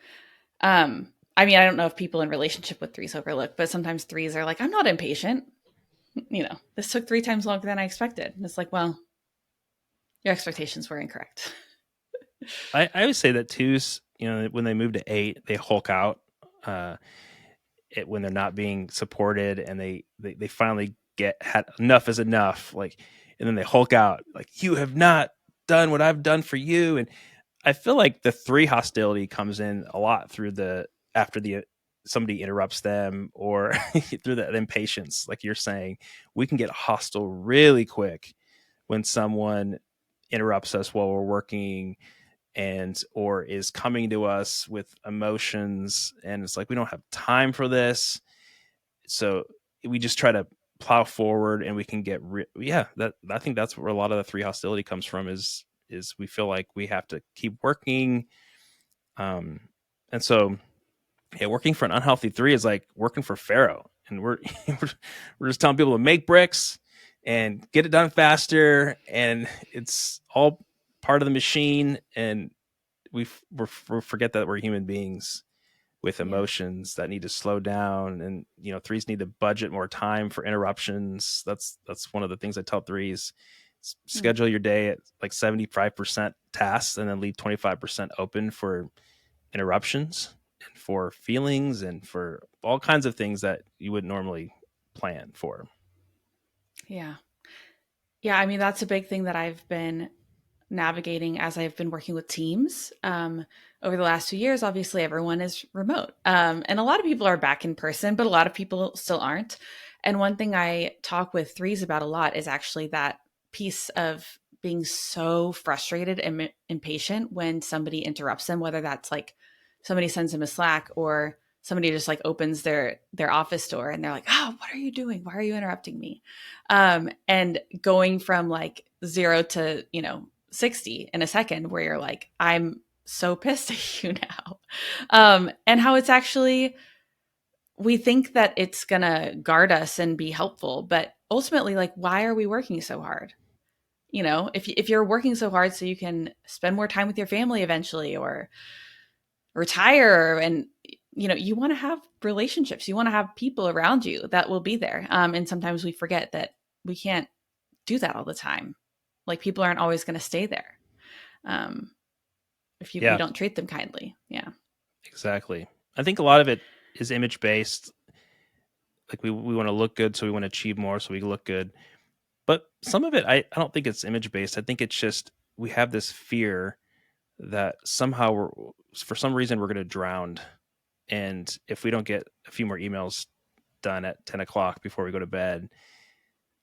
I mean, I don't know if people in relationship with threes overlook, but sometimes threes are like, I'm not impatient. This took 3 times longer than I expected. And it's like, well, your expectations were incorrect. I always say that twos, when they move to 8, they hulk out when they're not being supported, and they finally had enough is enough, like, and then they hulk out like, you have not done what I've done for you. And I feel like the 3 hostility comes in a lot through after somebody interrupts them, or through the impatience, like you're saying. We can get hostile really quick when someone interrupts us while we're working, or is coming to us with emotions, and it's like, we don't have time for this. So we just try to plow forward, and we can get that. I think that's where a lot of the 3 hostility comes from, is we feel like we have to keep working. And so, yeah, working for an unhealthy 3 is like working for Pharaoh, and we're we're just telling people to make bricks and get it done faster, and it's all part of the machine. And we forget that we're human beings with Yeah. emotions that need to slow down. And 3s need to budget more time for interruptions. That's one of the things I tell 3s. Mm. Schedule your day at like 75% tasks, and then leave 25% open for interruptions, and for feelings, and for all kinds of things that you wouldn't normally plan for. Yeah. Yeah. I mean, that's a big thing that I've been navigating as I've been working with teams. Over the last 2 years, obviously, everyone is remote. And a lot of people are back in person, but a lot of people still aren't. And one thing I talk with threes about a lot is actually that piece of being so frustrated and impatient when somebody interrupts them, whether that's like somebody sends them a Slack, or somebody just like opens their office door and they're like, oh, what are you doing? Why are you interrupting me? And going from like 0 to 60 in a second, where you're like, I'm so pissed at you now. And how it's actually, we think that it's going to guard us and be helpful, but ultimately, like, why are we working so hard? If you're working so hard so you can spend more time with your family eventually, or retire, and you want to have relationships, you want to have people around you that will be there. And sometimes we forget that we can't do that all the time. Like, people aren't always going to stay there. Um, if we Yeah, don't treat them kindly. Yeah. exactly. I think a lot of it is image based. Like, we want to look good, so we want to achieve more, so we look good. But some of it, I don't think it's image based. I think it's just we have this fear that somehow for some reason, we're going to drown. And if we don't get a few more emails done at 10 o'clock before we go to bed,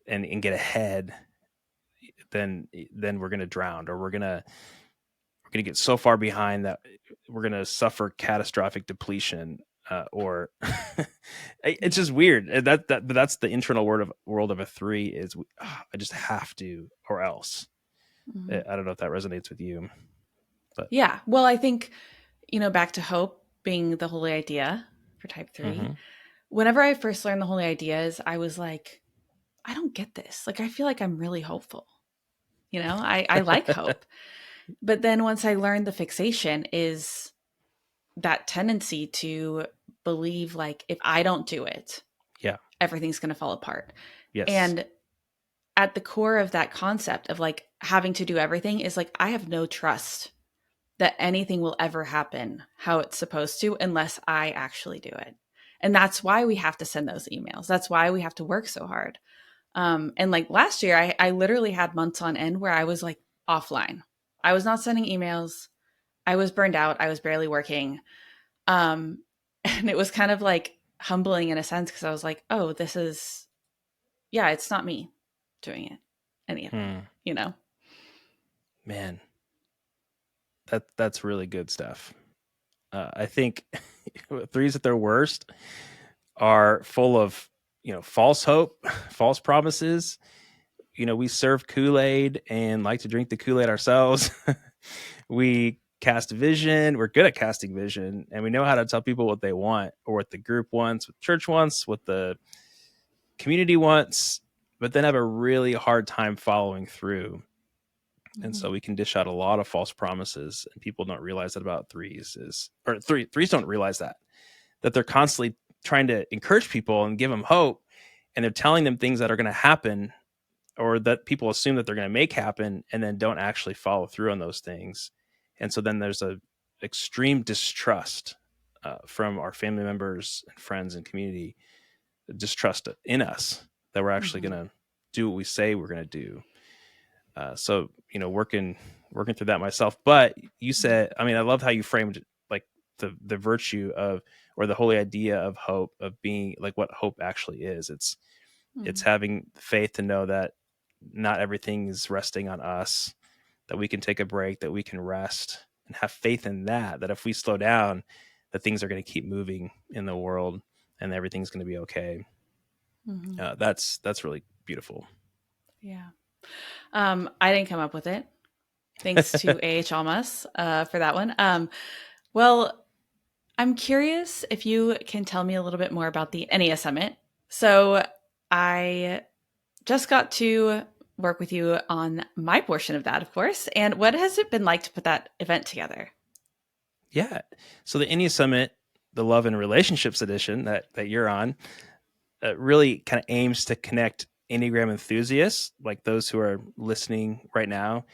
and get ahead, then we're going to drown, or we're going to get so far behind that we're going to suffer catastrophic depletion. Or it's Yeah. just weird. But that's the internal world of a 3, is I just have to, or else. Mm-hmm. I don't know if that resonates with you, but Yeah. Well, I think, back to hope being the holy idea for type 3. mm-hmm. Whenever I first learned the holy ideas, I was like, I don't get this. Like, I feel like I'm really hopeful. I like hope. But then once I learned the fixation is that tendency to believe, like, if I don't do it, Yeah. everything's going to fall apart. Yes. And at the core of that concept of like having to do everything is like, I have no trust that anything will ever happen how it's supposed to unless I actually do it. And that's why we have to send those emails. That's why we have to work so hard. And like last year, I literally had months on end where I was like offline. I was not sending emails. I was burned out. I was barely working. Um, and it was kind of like humbling in a sense, because I was like, oh, this is, yeah, it's not me doing it, any of it, Hmm. you know? Man, that's really good stuff. I think 3s at their worst are full of false hope, false promises. We serve Kool-Aid and like to drink the Kool-Aid ourselves. We cast vision. We're good at casting vision, and we know how to tell people what they want, or what the group wants, what church wants, what the community wants, but then have a really hard time following through. And Mm-hmm. so we can dish out a lot of false promises, and people don't realize that about threes don't realize that they're constantly trying to encourage people and give them hope, and they're telling them things that are going to happen or that people assume that they're going to make happen, and then don't actually follow through on those things. And so then there's a extreme distrust from our family members and friends and community, distrust in us that we're actually Mm-hmm. going to do what we say we're going to do. So working through that myself. But you said, I mean, I love how you framed like the virtue of, or the holy idea of hope, of being like what hope actually is. It's Mm-hmm. having faith to know that not everything is resting on us, that we can take a break, that we can rest, and have faith in that if we slow down, that things are going to keep moving in the world and everything's going to be okay. Mm-hmm. That's really beautiful. Yeah. I didn't come up with it. Thanks to A.H. Almas for that one. Well, I'm curious if you can tell me a little bit more about the EnneaSummit. So I just got to work with you on my portion of that, of course. And what has it been like to put that event together? Yeah. So the EnneaSummit, the Love and Relationships edition that you're on, really kind of aims to connect Enneagram enthusiasts, like those who are listening right now,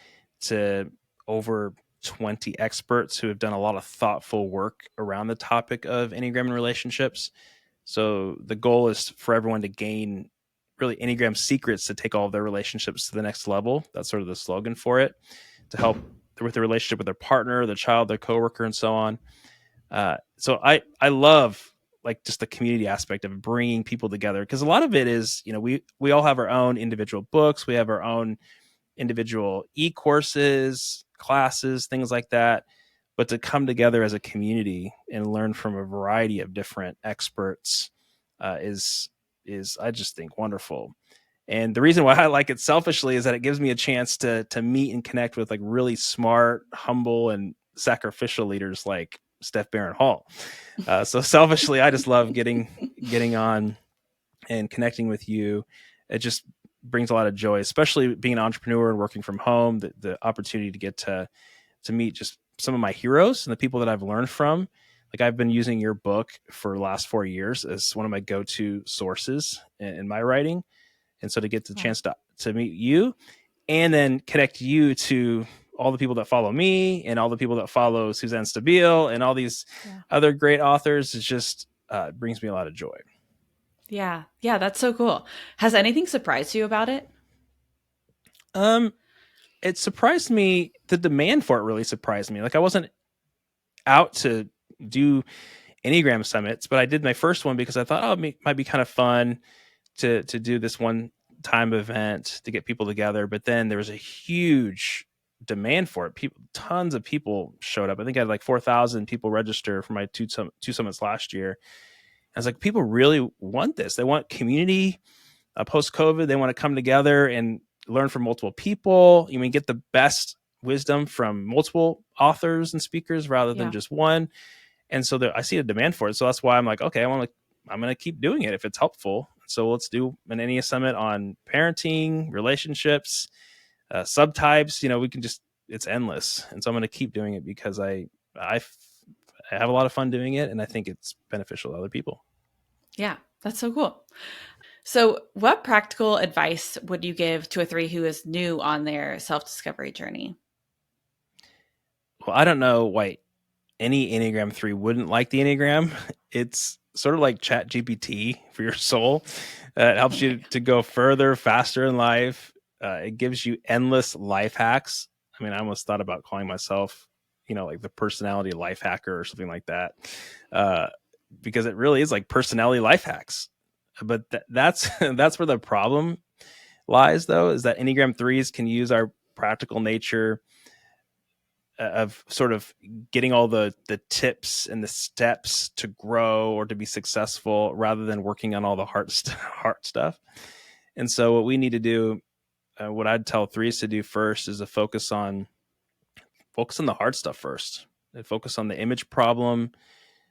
to over 20 experts who have done a lot of thoughtful work around the topic of Enneagram and relationships. So the goal is for everyone to gain really Enneagram secrets to take all of their relationships to the next level. That's sort of the slogan for it, to help with the relationship with their partner, their child, their coworker, and so on. So I love like just the community aspect of bringing people together, because a lot of it is, we all have our own individual books, we have our own individual e-courses, classes, things like that. But to come together as a community and learn from a variety of different experts is I just think wonderful. And the reason why I like it selfishly is that it gives me a chance to meet and connect with like really smart, humble, and sacrificial leaders like Steph Barron Hall. So selfishly, I just love getting on and connecting with you. It just brings a lot of joy, especially being an entrepreneur and working from home. The opportunity to get to meet just some of my heroes and the people that I've learned from. Like I've been using your book for the last 4 years as one of my go-to sources in my writing. And so to get the Wow. chance to meet you and then connect you to all the people that follow me and all the people that follow Suzanne Stabile and all these Yeah. other great authors is just brings me a lot of joy. Yeah. Yeah. That's so cool. Has anything surprised you about it? Um, it surprised me. The demand for it really surprised me. Like I wasn't out to do Enneagram summits, but I did my first one because I thought, oh, it might be kind of fun to do this one time event to get people together. But then there was a huge demand for it. Tons of people showed up. I think I had like 4,000 people register for my two summits last year. I was like, people really want this. They want community post COVID. They want to come together and learn from multiple people. You mean get the best wisdom from multiple authors and speakers rather than Yeah. just one. And so I see a demand for it. So that's why I'm like, okay, I'm going to keep doing it if it's helpful. So let's do an EnneaSummit on parenting, relationships, subtypes. We can it's endless. And so I'm going to keep doing it because I have a lot of fun doing it. And I think it's beneficial to other people. Yeah. That's so cool. So, what practical advice would you give to a three who is new on their self discovery journey? Well, I don't know why any Enneagram 3 wouldn't like the Enneagram. It's sort of like Chat GPT for your soul. It helps Oh my you God. to go further, faster in life. It gives you endless life hacks. I mean, I almost thought about calling myself, like the personality life hacker or something like that, uh, because it really is like personality life hacks. But that's that's where the problem lies, though, is that Enneagram 3s can use our practical nature of sort of getting all the tips and the steps to grow or to be successful rather than working on all the heart stuff. And so what we need to do, what I'd tell threes to do first is to focus on the hard stuff first, and focus on the image problem,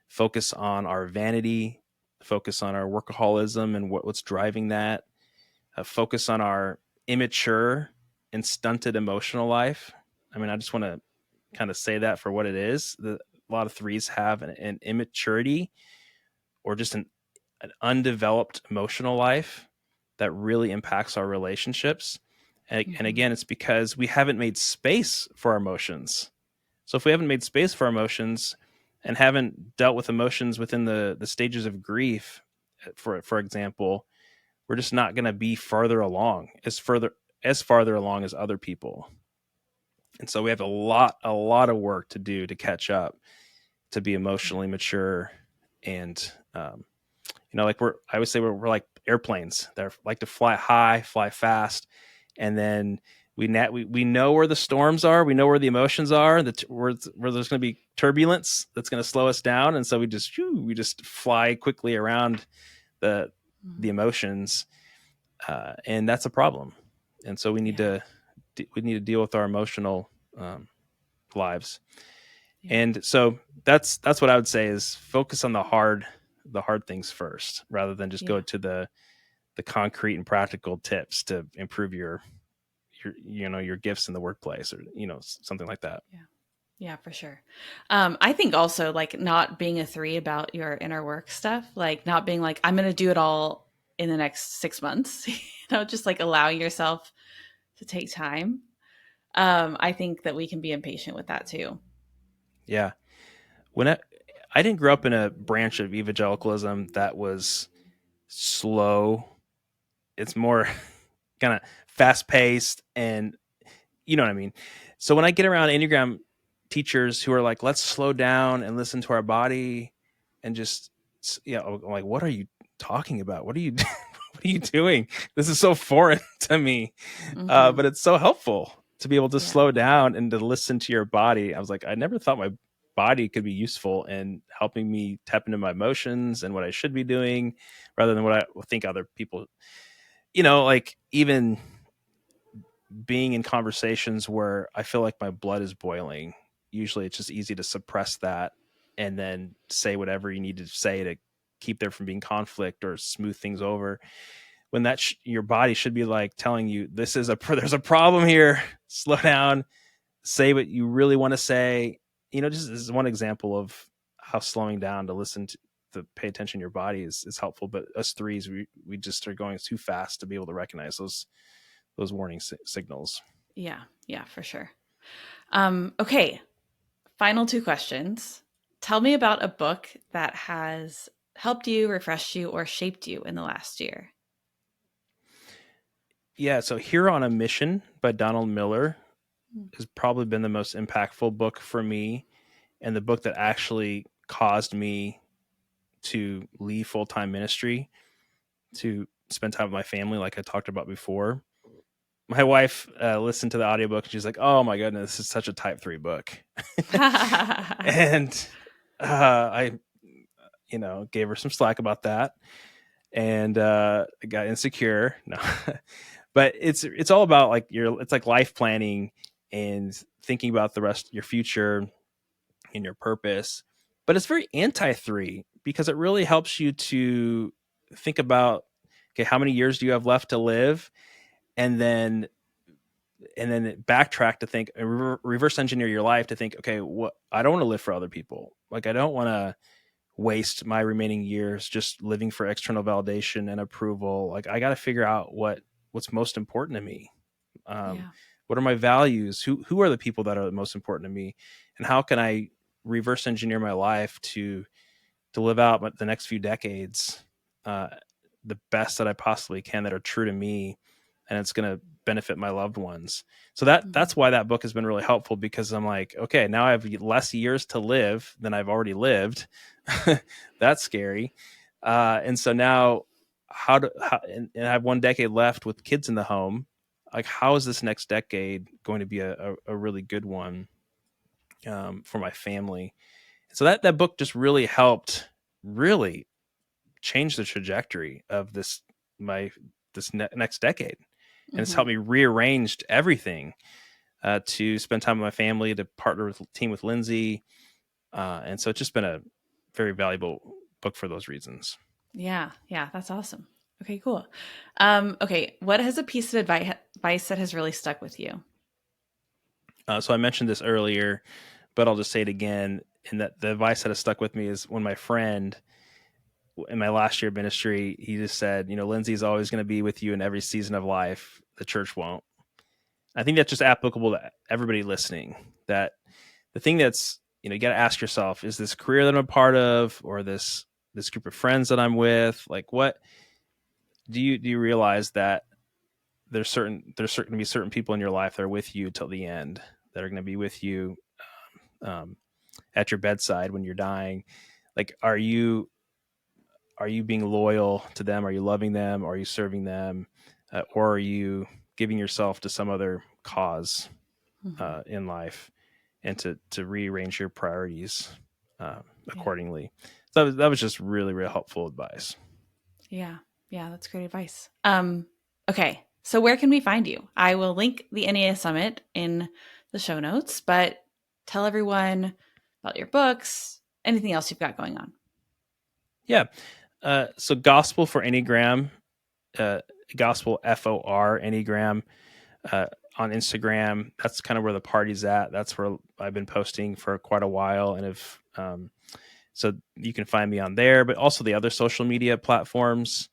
focus on our vanity, focus on our workaholism and what's driving that, focus on our immature and stunted emotional life. I mean, I just want to kind of say that for what it is. A lot of threes have an immaturity or just an undeveloped emotional life that really impacts our relationships. And Mm-hmm. again, it's because we haven't made space for our emotions. So if we haven't made space for our emotions and haven't dealt with emotions within the stages of grief, for example, we're just not going to be farther along as farther along as other people. And so we have a lot of work to do to catch up, to be Yeah. emotionally mature. And like I always say we're like airplanes that like to fly high, fly fast, and then we know where the storms are, we know where the emotions are, where there's going to be turbulence that's going to slow us down, and so we just fly quickly around the Mm-hmm. emotions, and that's a problem. And so we need Yeah. to deal with our emotional um, lives. Yeah. And so that's what I would say is focus on the hard things first, rather than just go Yeah. to the concrete and practical tips to improve your gifts in the workplace, or something like that. Yeah. Yeah, for sure. I think also like not being a three about your inner work stuff, like not being like, I'm going to do it all in the next 6 months, just like allowing yourself to take time. I think that we can be impatient with that too. Yeah. When I didn't grow up in a branch of evangelicalism that was slow. It's more kind of fast paced, and you know what I mean. So when I get around Enneagram teachers who are like, let's slow down and listen to our body, and just, I'm like, what are you talking about? What are you what are you doing? This is so foreign to me. Hmm. But it's so helpful to be able to Yeah. slow down and to listen to your body. I was like, I never thought my body could be useful in helping me tap into my emotions and what I should be doing, rather than what I think other people, like even being in conversations where I feel like my blood is boiling. Usually it's just easy to suppress that and then say whatever you need to say to keep there from being conflict or smooth things over, when your body should be like telling you there's a problem here. Slow down, say what you really want to say. Just as one example of how slowing down to listen to pay attention to your body is helpful. But us threes, we just are going too fast to be able to recognize those warning signals. Yeah. Yeah, for sure. Okay. Final two questions. Tell me about a book that has helped you, refreshed you, or shaped you in the last year. Yeah, so Here on a Mission by Donald Miller Mm. has probably been the most impactful book for me, and the book that actually caused me to leave full-time ministry to spend time with my family, like I talked about before. My wife listened to the audiobook and she's like, oh my goodness, this is such a type 3 book. And I gave her some slack about that, and I got insecure. No. But it's all about like it's like life planning and thinking about the rest of your future and your purpose. But it's very anti-3, because it really helps you to think about, okay, how many years do you have left to live, and then backtrack to think, reverse engineer your life to think, okay, what I don't want to live for other people. Like I don't want to waste my remaining years just living for external validation and approval. Like I got to figure out what's most important to me. Um, Yeah. what are my values? Who are the people that are the most important to me, and how can I reverse engineer my life to live out the next few decades uh, the best that I possibly can, that are true to me, and it's going to benefit my loved ones. So Hmm. that's why that book has been really helpful, because I'm like, okay, now I have less years to live than I've already lived. That's scary. And so now and I have 1 decade left with kids in the home. Like, how is this next decade going to be a really good one for my family? So that book just really helped really change the trajectory of next decade, and it's Hmm. helped me rearrange everything to spend time with my family, to partner with team with Lindsay, and so it's just been a very valuable book for those reasons. Yeah. Yeah. That's awesome. Okay, cool. Okay. What has a piece of advice that has really stuck with you? So I mentioned this earlier, but I'll just say it again. And that the advice that has stuck with me is when my friend in my last year of ministry, he just said, Lindsay's always going to be with you in every season of life. The church won't. I think that's just applicable to everybody listening. That the thing that's, you got to ask yourself, is this career that I'm a part of, or this group of friends that I'm with, like, what do you realize that there's going to be certain people in your life that are with you till the end, that are going to be with you at your bedside when you're dying. Like, are you being loyal to them? Are you loving them? Are you serving them? Or are you giving yourself to some other cause in life, and to rearrange your priorities accordingly? So that was just really, really helpful advice. Yeah. Yeah. That's great advice. Okay. So where can we find you? I will link the EnneaSummit in the show notes, but tell everyone about your books, anything else you've got going on. Yeah. So Gospel for Enneagram, Gospel FOR Enneagram on Instagram. That's kind of where the party's at. That's where I've been posting for quite a while. And so you can find me on there, but also the other social media platforms.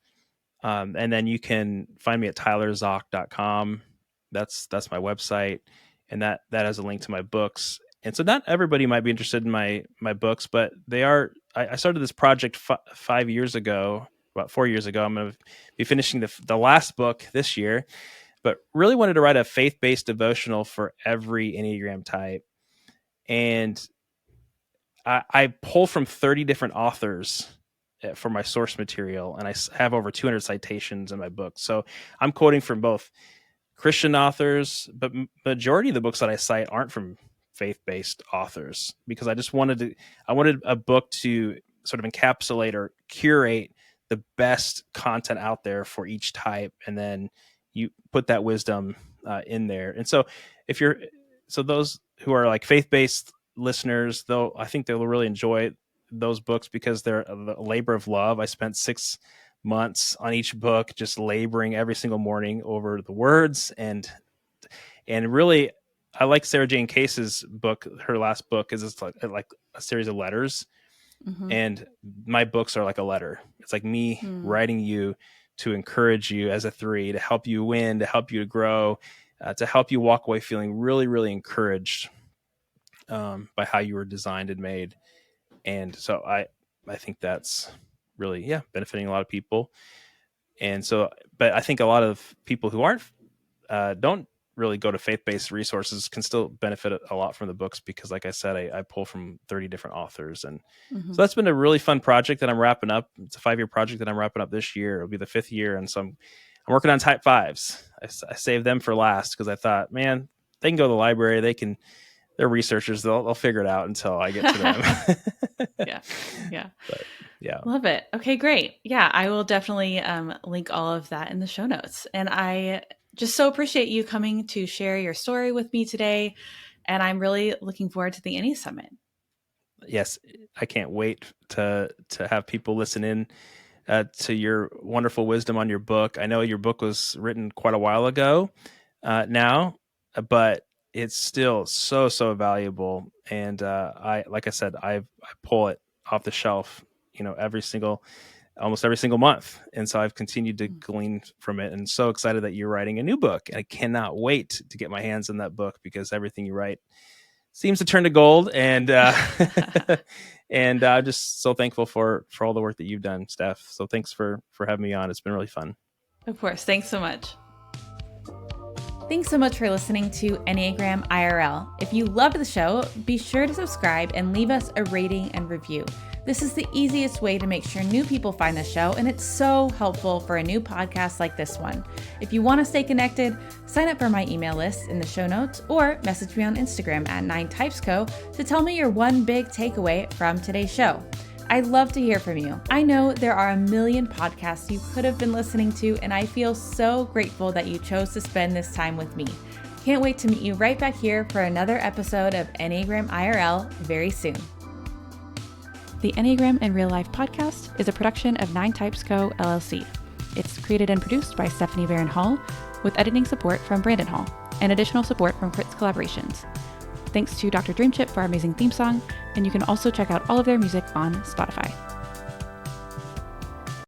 And then you can find me at tylerzock.com. That's my website. And that has a link to my books. And so not everybody might be interested in my books, but they are. I started this project 5 years ago, about 4 years ago. I'm going to be finishing the last book this year, but really wanted to write a faith-based devotional for every Enneagram type. And I pull from 30 different authors for my source material, and I have over 200 citations in my book. So I'm quoting from both Christian authors, but majority of the books that I cite aren't from faith-based authors, because I wanted a book to sort of encapsulate or curate the best content out there for each type, and then you put that wisdom in there. And so those who are like faith-based listeners, though, I think they'll really enjoy those books because they're a labor of love. I spent 6 months on each book, just laboring every single morning over the words, and really, I like Sarah Jane Case's book. Her last book is it's like a series of letters, and my books are like a letter. It's like me writing you to encourage you as a 3, to help you win, to help you to grow, to help you walk away feeling really, really encouraged by how you were designed and made. And so I think that's really, benefiting a lot of people. And so, but I think a lot of people who don't really go to faith-based resources can still benefit a lot from the books, because like I said, I pull from 30 different authors. And so that's been a really fun project that I'm wrapping up. It's a 5-year project that I'm wrapping up this year. It'll be the 5th year. And so I'm working on type 5s. I saved them for last because I thought, man, they can go to the library. They're researchers. They'll figure it out until I get to them. Yeah. But, yeah. Love it. Okay, great. Yeah, I will definitely link all of that in the show notes. And I just so appreciate you coming to share your story with me today. And I'm really looking forward to the EnneaSummit. Yes, I can't wait to have people listen in to your wonderful wisdom on your book. I know your book was written quite a while ago now, but it's still so valuable. And like I said, I pull it off the shelf, almost every single month. And so I've continued to glean from it, and so excited that you're writing a new book. I cannot wait to get my hands on that book, because everything you write seems to turn to gold. And and I'm just so thankful for all the work that you've done, Steph. So thanks for having me on. It's been really fun. Of course. Thanks so much. Thanks so much for listening to Enneagram IRL. If you loved the show, be sure to subscribe and leave us a rating and review. This is the easiest way to make sure new people find the show, and it's so helpful for a new podcast like this one. If you want to stay connected, sign up for my email list in the show notes, or message me on Instagram at 9typesco to tell me your one big takeaway from today's show. I'd love to hear from you. I know there are a million podcasts you could have been listening to, and I feel so grateful that you chose to spend this time with me. Can't wait to meet you right back here for another episode of Enneagram IRL very soon. The Enneagram in Real Life podcast is a production of 9typesco LLC. It's created and produced by Stephanie Barron Hall, with editing support from Brandon Hall, and additional support from Crit's Collaborations. Thanks to Dr. Dreamchip for our amazing theme song, and you can also check out all of their music on Spotify.